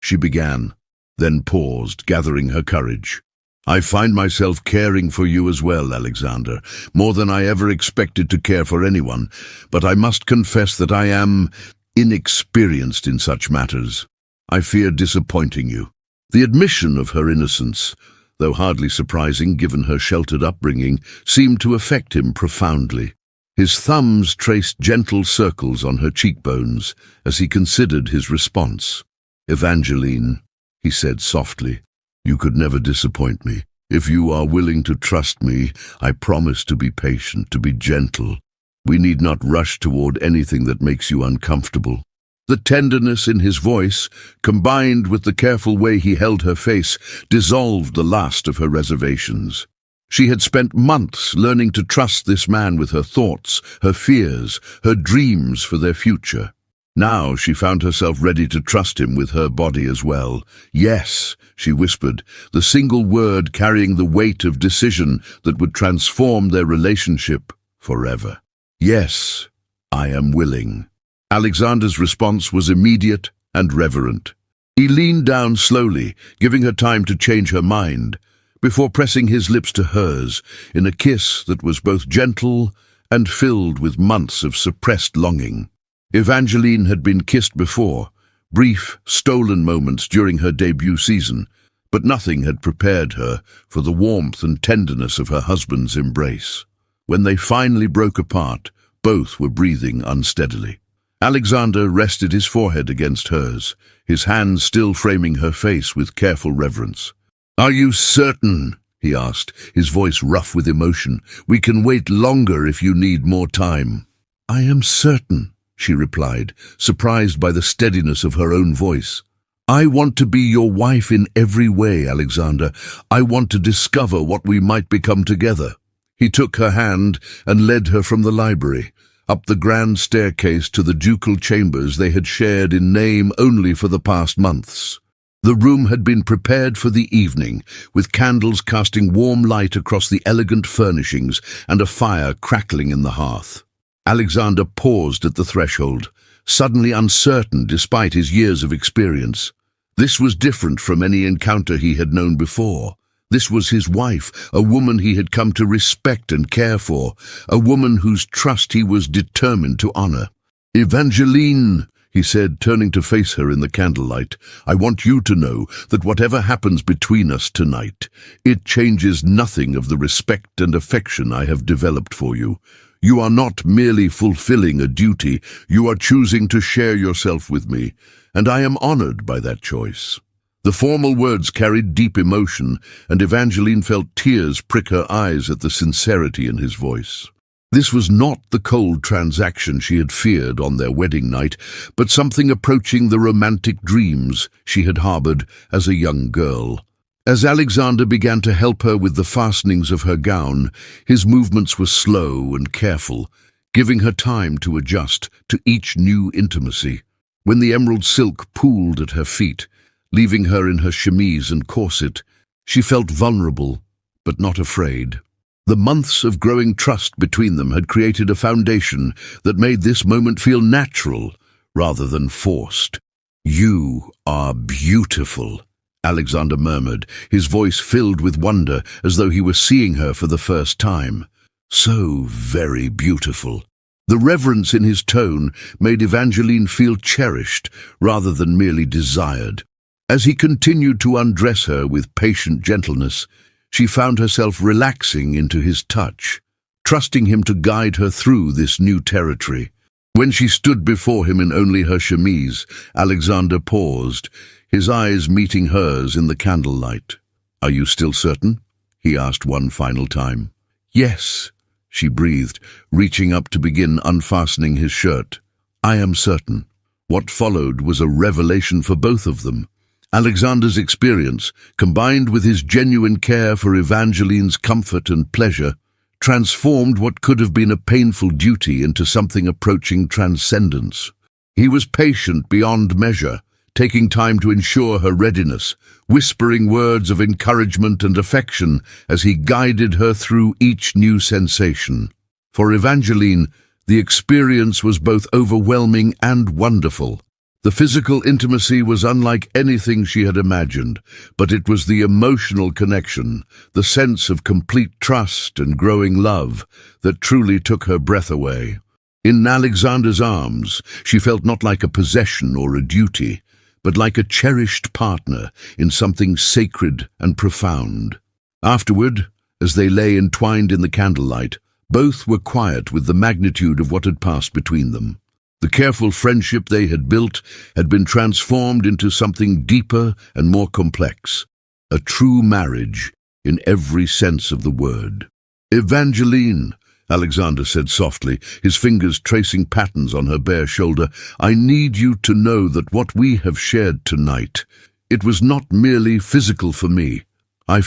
She began, then paused, gathering her courage. "I find myself caring for you as well, Alexander, more than I ever expected to care for anyone, but I must confess that I am inexperienced in such matters. I fear disappointing you." The admission of her innocence, though hardly surprising given her sheltered upbringing, seemed to affect him profoundly. His thumbs traced gentle circles on her cheekbones as he considered his response. "Evangeline," he said softly, "you could never disappoint me. If you are willing to trust me, I promise to be patient, to be gentle. We need not rush toward anything that makes you uncomfortable." The tenderness in his voice, combined with the careful way he held her face, dissolved the last of her reservations. She had spent months learning to trust this man with her thoughts, her fears, her dreams for their future. Now she found herself ready to trust him with her body as well. "Yes," she whispered, the single word carrying the weight of decision that would transform their relationship forever. "Yes, I am willing." Alexander's response was immediate and reverent. He leaned down slowly, giving her time to change her mind, before pressing his lips to hers in a kiss that was both gentle and filled with months of suppressed longing. Evangeline had been kissed before, brief, stolen moments during her debut season, but nothing had prepared her for the warmth and tenderness of her husband's embrace. When they finally broke apart, both were breathing unsteadily. Alexander rested his forehead against hers, his hands still framing her face with careful reverence. "Are you certain?" he asked, his voice rough with emotion. "We can wait longer if you need more time." "I am certain," she replied, surprised by the steadiness of her own voice. "I want to be your wife in every way, Alexander. I want to discover what we might become together." He took her hand and led her from the library, up the grand staircase to the ducal chambers they had shared in name only for the past months. The room had been prepared for the evening, with candles casting warm light across the elegant furnishings and a fire crackling in the hearth. Alexander paused at the threshold, suddenly uncertain despite his years of experience. This was different from any encounter he had known before. This was his wife, a woman he had come to respect and care for, a woman whose trust he was determined to honor. "Evangeline," he said, turning to face her in the candlelight, "I want you to know that whatever happens between us tonight, it changes nothing of the respect and affection I have developed for you. You are not merely fulfilling a duty, you are choosing to share yourself with me, and I am honored by that choice." The formal words carried deep emotion, and Evangeline felt tears prick her eyes at the sincerity in his voice. This was not the cold transaction she had feared on their wedding night, but something approaching the romantic dreams she had harbored as a young girl. As Alexander began to help her with the fastenings of her gown, his movements were slow and careful, giving her time to adjust to each new intimacy. When the emerald silk pooled at her feet, leaving her in her chemise and corset, she felt vulnerable, but not afraid. The months of growing trust between them had created a foundation that made this moment feel natural rather than forced. "You are beautiful," Alexander murmured, his voice filled with wonder as though he were seeing her for the first time. "So very beautiful." The reverence in his tone made Evangeline feel cherished rather than merely desired. As he continued to undress her with patient gentleness, she found herself relaxing into his touch, trusting him to guide her through this new territory. When she stood before him in only her chemise, Alexander paused, his eyes meeting hers in the candlelight. "Are you still certain?" he asked one final time. "Yes," she breathed, reaching up to begin unfastening his shirt. "I am certain." What followed was a revelation for both of them. Alexander's experience, combined with his genuine care for Evangeline's comfort and pleasure, transformed what could have been a painful duty into something approaching transcendence. He was patient beyond measure, taking time to ensure her readiness, whispering words of encouragement and affection as he guided her through each new sensation. For Evangeline, the experience was both overwhelming and wonderful. The physical intimacy was unlike anything she had imagined, but it was the emotional connection, the sense of complete trust and growing love, that truly took her breath away. In Alexander's arms, she felt not like a possession or a duty, but like a cherished partner in something sacred and profound. Afterward, as they lay entwined in the candlelight, Both were quiet with the magnitude of what had passed between them. The careful friendship they had built had been transformed into something deeper and more complex, a true marriage in every sense of the word. "Evangeline," Alexander said softly, his fingers tracing patterns on her bare shoulder, "I need you to know that what we have shared tonight, it was not merely physical for me. I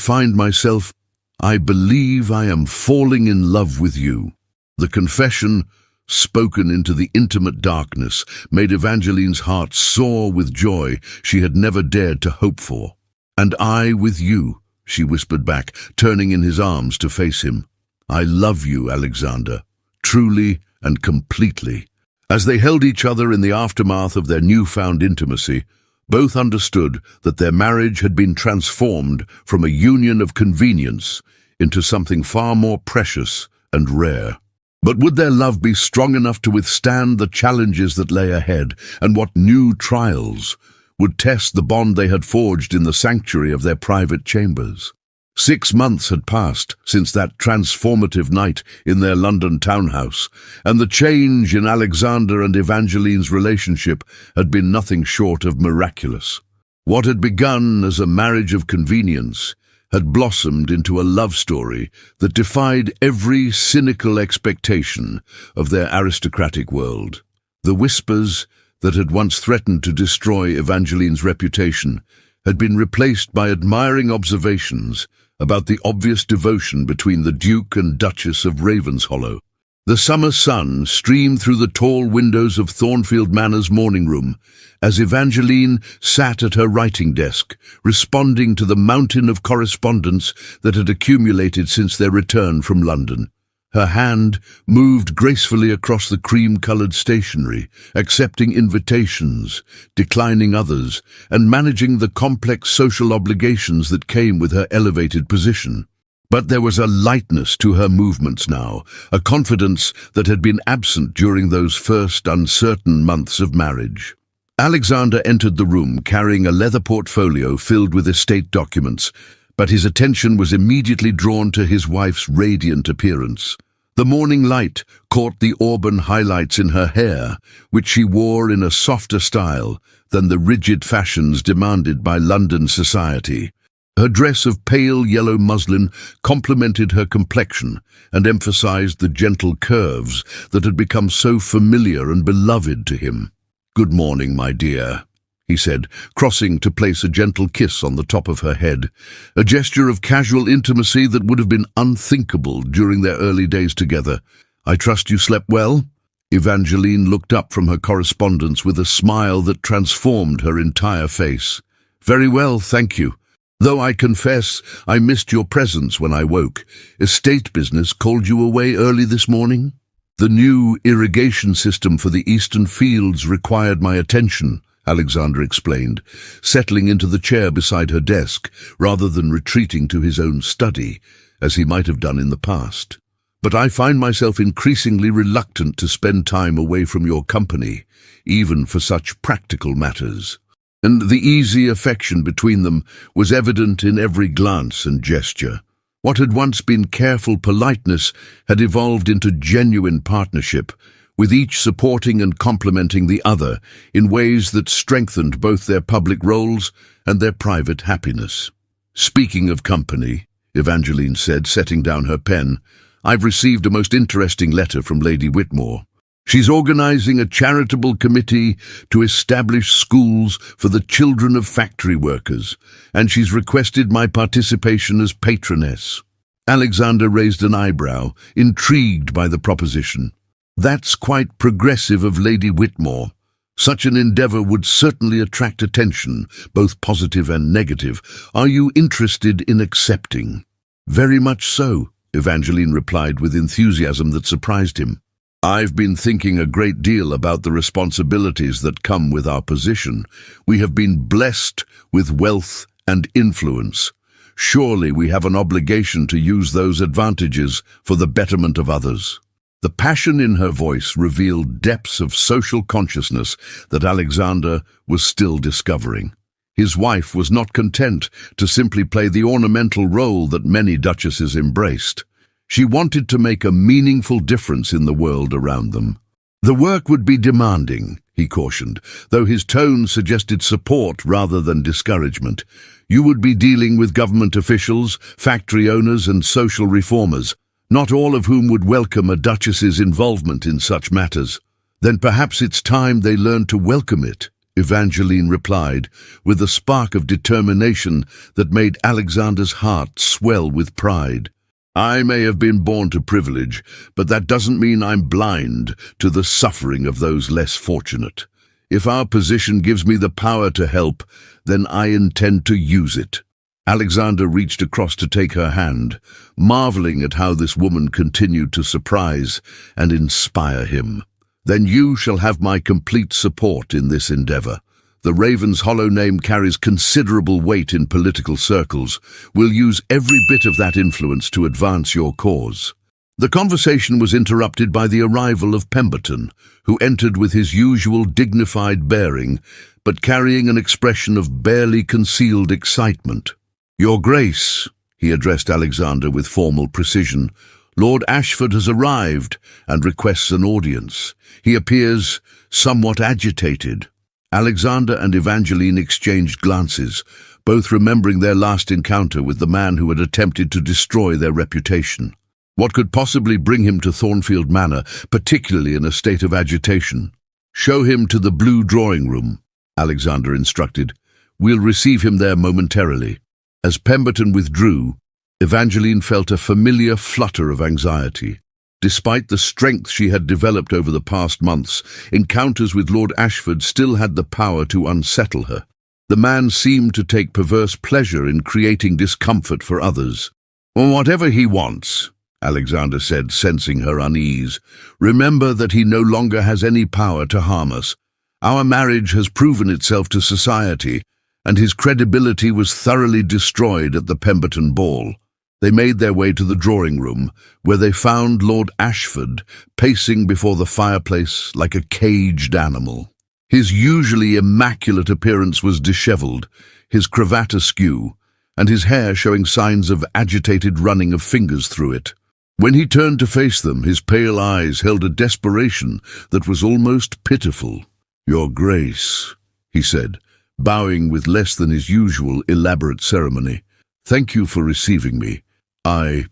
believe I am falling in love with you." The confession, spoken into the intimate darkness, made Evangeline's heart soar with joy she had never dared to hope for. "And I with you," she whispered back, turning in his arms to face him. "I love you, Alexander, truly and completely." As they held each other in the aftermath of their newfound intimacy, both understood that their marriage had been transformed from a union of convenience into something far more precious and rare. But would their love be strong enough to withstand the challenges that lay ahead, and what new trials would test the bond they had forged in the sanctuary of their private chambers? 6 months had passed since that transformative night in their London townhouse, and the change in Alexander and Evangeline's relationship had been nothing short of miraculous. What had begun as a marriage of convenience had blossomed into a love story that defied every cynical expectation of their aristocratic world. The whispers that had once threatened to destroy Evangeline's reputation had been replaced by admiring observations about the obvious devotion between the Duke and Duchess of Ravenshollow. The summer sun streamed through the tall windows of Thornfield Manor's morning room as Evangeline sat at her writing desk, responding to the mountain of correspondence that had accumulated since their return from London. Her hand moved gracefully across the cream-coloured stationery, accepting invitations, declining others, and managing the complex social obligations that came with her elevated position. But there was a lightness to her movements now, a confidence that had been absent during those first uncertain months of marriage. Alexander entered the room carrying a leather portfolio filled with estate documents, but his attention was immediately drawn to his wife's radiant appearance. The morning light caught the auburn highlights in her hair, which she wore in a softer style than the rigid fashions demanded by London society. Her dress of pale yellow muslin complemented her complexion and emphasized the gentle curves that had become so familiar and beloved to him. "Good morning, my dear," he said, crossing to place a gentle kiss on the top of her head, a gesture of casual intimacy that would have been unthinkable during their early days together. "I trust you slept well?" Evangeline looked up from her correspondence with a smile that transformed her entire face. "Very well, thank you. Though I confess I missed your presence when I woke. Estate business called you away early this morning?" "The new irrigation system for the eastern fields required my attention," Alexander explained, settling into the chair beside her desk rather than retreating to his own study, as he might have done in the past. "But I find myself increasingly reluctant to spend time away from your company, even for such practical matters." And the easy affection between them was evident in every glance and gesture. What had once been careful politeness had evolved into genuine partnership, with each supporting and complementing the other in ways that strengthened both their public roles and their private happiness. "Speaking of company," Evangeline said, setting down her pen, "I've received a most interesting letter from Lady Whitmore. She's organizing a charitable committee to establish schools for the children of factory workers, and she's requested my participation as patroness." Alexander raised an eyebrow, intrigued by the proposition. "That's quite progressive of Lady Whitmore. Such an endeavor would certainly attract attention, both positive and negative. Are you interested in accepting?" "Very much so," Evangeline replied with enthusiasm that surprised him. "I've been thinking a great deal about the responsibilities that come with our position. We have been blessed with wealth and influence. Surely we have an obligation to use those advantages for the betterment of others." The passion in her voice revealed depths of social consciousness that Alexander was still discovering. His wife was not content to simply play the ornamental role that many duchesses embraced. She wanted to make a meaningful difference in the world around them. The work would be demanding, he cautioned, though his tone suggested support rather than discouragement. You would be dealing with government officials, factory owners, and social reformers, not all of whom would welcome a duchess's involvement in such matters. Then perhaps it's time they learned to welcome it, Evangeline replied, with a spark of determination that made Alexander's heart swell with pride. I may have been born to privilege, but that doesn't mean I'm blind to the suffering of those less fortunate. If our position gives me the power to help, then I intend to use it. Alexander reached across to take her hand, marveling at how this woman continued to surprise and inspire him. Then you shall have my complete support in this endeavor. The Raven's Hollow name carries considerable weight in political circles. We'll use every bit of that influence to advance your cause. The conversation was interrupted by the arrival of Pemberton, who entered with his usual dignified bearing, but carrying an expression of barely concealed excitement. Your Grace, he addressed Alexander with formal precision, Lord Ashford has arrived and requests an audience. He appears somewhat agitated. Alexander and Evangeline exchanged glances, both remembering their last encounter with the man who had attempted to destroy their reputation. What could possibly bring him to Thornfield Manor, particularly in a state of agitation? Show him to the blue drawing room, Alexander instructed. We'll receive him there momentarily. As Pemberton withdrew, Evangeline felt a familiar flutter of anxiety. Despite the strength she had developed over the past months, encounters with Lord Ashford still had the power to unsettle her. The man seemed to take perverse pleasure in creating discomfort for others. Whatever he wants, Alexander said, sensing her unease, remember that he no longer has any power to harm us. Our marriage has proven itself to society, and his credibility was thoroughly destroyed at the Pemberton ball. They made their way to the drawing room, where they found Lord Ashford pacing before the fireplace like a caged animal. His usually immaculate appearance was dishevelled, his cravat askew, and his hair showing signs of agitated running of fingers through it. When he turned to face them, his pale eyes held a desperation that was almost pitiful. Your Grace, he said, bowing with less than his usual elaborate ceremony. Thank you for receiving me. I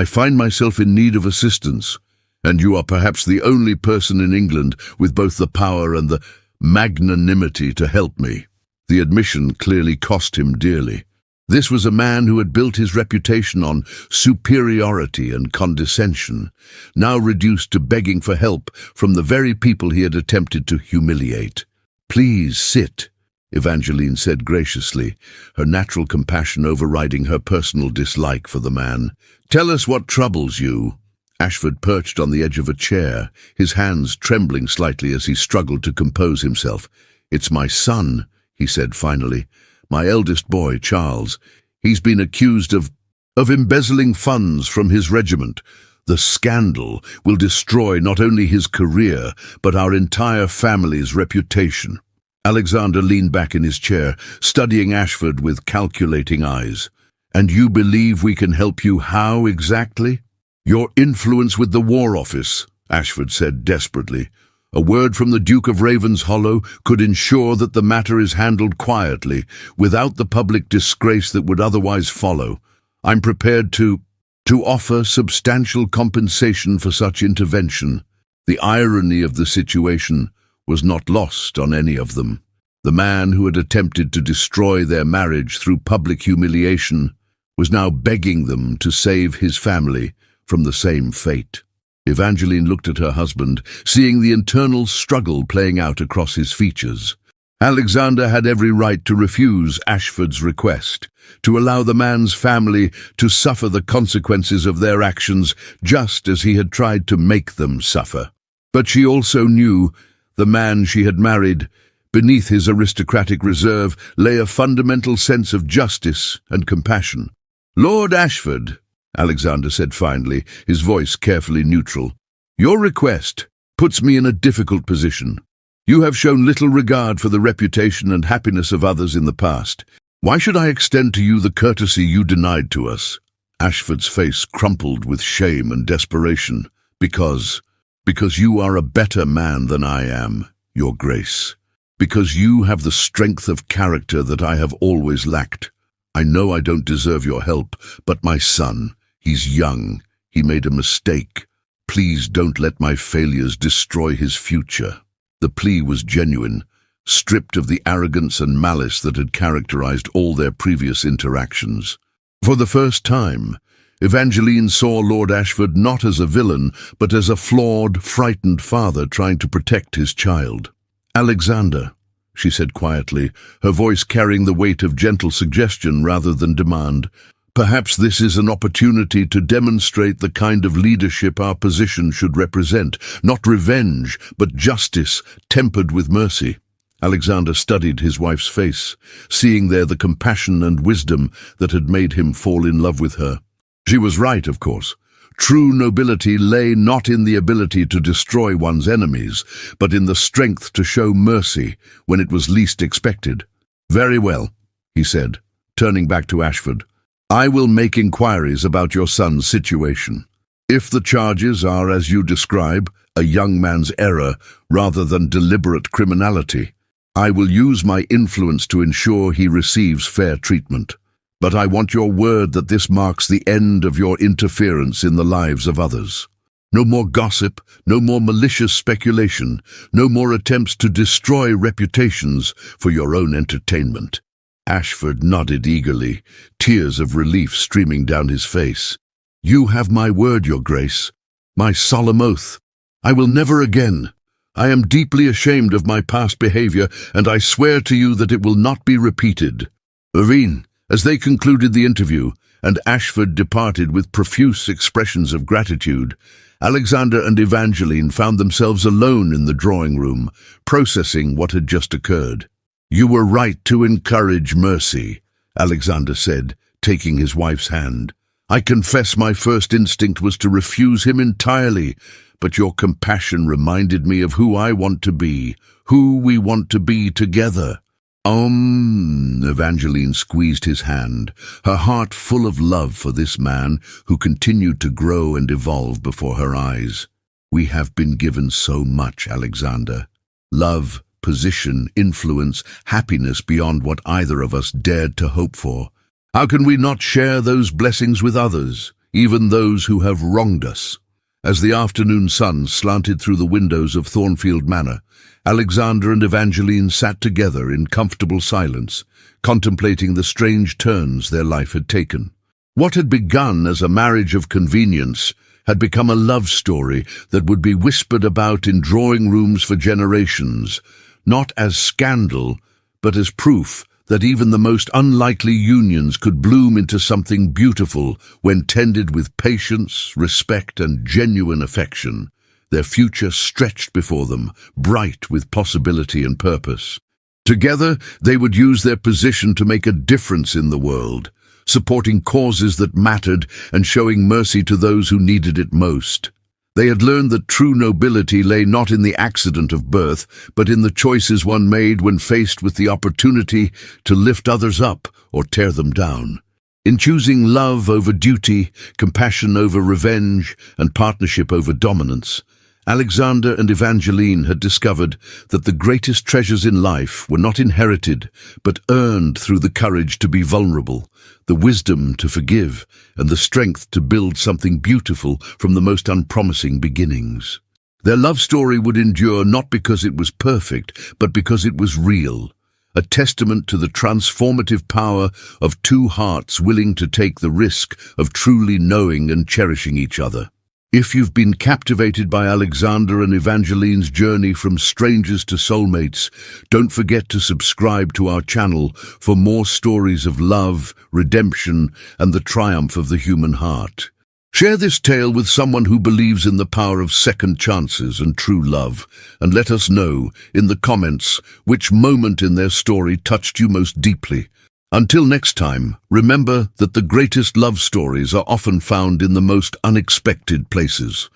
find myself in need of assistance, and you are perhaps the only person in England with both the power and the magnanimity to help me. The admission clearly cost him dearly. This was a man who had built his reputation on superiority and condescension, now reduced to begging for help from the very people he had attempted to humiliate. Please sit, Evangeline said graciously, her natural compassion overriding her personal dislike for the man. Tell us what troubles you. Ashford perched on the edge of a chair, his hands trembling slightly as he struggled to compose himself. It's my son, he said finally. My eldest boy, Charles. He's been accused of embezzling funds from his regiment. The scandal will destroy not only his career, but our entire family's reputation. Alexander leaned back in his chair, studying Ashford with calculating eyes. And you believe we can help you how exactly? Your influence with the War Office, Ashford said desperately. A word from the Duke of Raven's Hollow could ensure that the matter is handled quietly, without the public disgrace that would otherwise follow. I'm prepared to offer substantial compensation for such intervention. The irony of the situation was not lost on any of them. The man who had attempted to destroy their marriage through public humiliation was now begging them to save his family from the same fate. Evangeline looked at her husband, seeing the internal struggle playing out across his features. Alexander had every right to refuse Ashford's request, to allow the man's family to suffer the consequences of their actions just as he had tried to make them suffer. But she also knew the man she had married, beneath his aristocratic reserve, lay a fundamental sense of justice and compassion. Lord Ashford, Alexander said finally, his voice carefully neutral, your request puts me in a difficult position. You have shown little regard for the reputation and happiness of others in the past. Why should I extend to you the courtesy you denied to us? Ashford's face crumpled with shame and desperation. Because you are a better man than I am, Your Grace. Because you have the strength of character that I have always lacked. I know I don't deserve your help, but my son, he's young. He made a mistake. Please don't let my failures destroy his future. The plea was genuine, stripped of the arrogance and malice that had characterized all their previous interactions. For the first time, Evangeline saw Lord Ashford not as a villain, but as a flawed, frightened father trying to protect his child. "Alexander," she said quietly, her voice carrying the weight of gentle suggestion rather than demand, "perhaps this is an opportunity to demonstrate the kind of leadership our position should represent, not revenge, but justice tempered with mercy." Alexander studied his wife's face, seeing there the compassion and wisdom that had made him fall in love with her. She was right, of course. True nobility lay not in the ability to destroy one's enemies, but in the strength to show mercy when it was least expected. "Very well," he said, turning back to Ashford. "I will make inquiries about your son's situation. If the charges are, as you describe, a young man's error rather than deliberate criminality, I will use my influence to ensure he receives fair treatment. But I want your word that this marks the end of your interference in the lives of others. No more gossip, no more malicious speculation, no more attempts to destroy reputations for your own entertainment." Ashford nodded eagerly, tears of relief streaming down his face. "You have my word, Your Grace, my solemn oath. I will never again. I am deeply ashamed of my past behavior, and I swear to you that it will not be repeated." Irene, as they concluded the interview, and Ashford departed with profuse expressions of gratitude, Alexander and Evangeline found themselves alone in the drawing room, processing what had just occurred. "You were right to encourage mercy," Alexander said, taking his wife's hand. "I confess my first instinct was to refuse him entirely, but your compassion reminded me of who I want to be, who we want to be together." Evangeline squeezed his hand, her heart full of love for this man who continued to grow and evolve before her eyes. "We have been given so much, Alexander. Love, position, influence, happiness beyond what either of us dared to hope for. How can we not share those blessings with others, even those who have wronged us?" As the afternoon sun slanted through the windows of Thornfield Manor, Alexander and Evangeline sat together in comfortable silence, contemplating the strange turns their life had taken. What had begun as a marriage of convenience had become a love story that would be whispered about in drawing rooms for generations, not as scandal, but as proof that even the most unlikely unions could bloom into something beautiful when tended with patience, respect, and genuine affection. Their future stretched before them, bright with possibility and purpose. Together, they would use their position to make a difference in the world, supporting causes that mattered and showing mercy to those who needed it most. They had learned that true nobility lay not in the accident of birth, but in the choices one made when faced with the opportunity to lift others up or tear them down. In choosing love over duty, compassion over revenge, and partnership over dominance, Alexander and Evangeline had discovered that the greatest treasures in life were not inherited, but earned through the courage to be vulnerable, the wisdom to forgive, and the strength to build something beautiful from the most unpromising beginnings. Their love story would endure not because it was perfect, but because it was real, a testament to the transformative power of two hearts willing to take the risk of truly knowing and cherishing each other. If you've been captivated by Alexander and Evangeline's journey from strangers to soulmates, don't forget to subscribe to our channel for more stories of love, redemption, and the triumph of the human heart. Share this tale with someone who believes in the power of second chances and true love, and let us know in the comments which moment in their story touched you most deeply. Until next time, remember that the greatest love stories are often found in the most unexpected places.